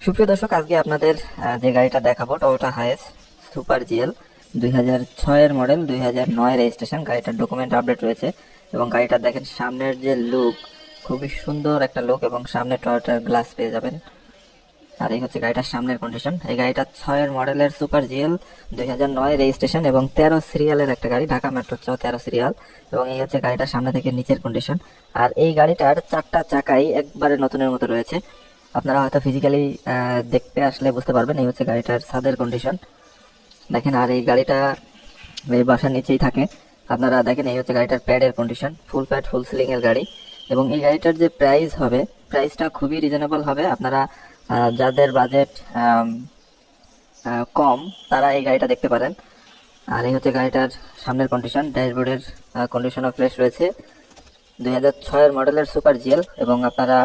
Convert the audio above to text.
সুপ্রিয় দর্শক, আজকে আপনাদের যে গাড়িটা দেখাবো Toyota হাইস super GL 2006 model, 2009 registration. গাড়িটার ডকুমেন্ট আপডেট রয়েছে এবং গাড়িটা দেখেন সামনের যে লুক, খুবই সুন্দর একটা লুক এবং সামনে টয়োটার গ্লাস পেয়ে যাবেন। আর এই হচ্ছে গাড়িটার সামনের কন্ডিশন। এই গাড়িটা 6 মডেলের সুপার জিএল, 2009 রেজিস্ট্রেশন এবং 13 সিরিয়ালের একটা গাড়ি, ঢাকা মেট্রো 13 সিরিয়াল। এবং এই হচ্ছে গাড়িটার সামনে থেকে নিচের কন্ডিশন। আর এই গাড়িটার 4টা চাকাই একবারে নতুনের মতো রয়েছে। আপনারা হয়তো ফিজিক্যালি দেখতে আসলে বুঝতে পারবেন। এই হচ্ছে গাড়িটার ছাদের কন্ডিশন দেখেন। আর এই গাড়িটা এই বাসার নিচেই থাকে। আপনারা দেখেন, এই হচ্ছে গাড়িটার প্যাডের কন্ডিশন, ফুল প্যাড ফুল সিলিং এর গাড়ি। এবং এই গাড়িটার যে প্রাইস হবে, প্রাইসটা খুবই রিজনেবল হবে। আপনারা যাদের বাজেট কম, তারা এই গাড়িটা দেখতে পারেন। আর এই হচ্ছে গাড়িটার সামনের কন্ডিশন, ড্যাশবোর্ডের কন্ডিশনও ফ্রেশ রয়েছে। 2006 মডেলের সুপার জিএল এবং আপনারা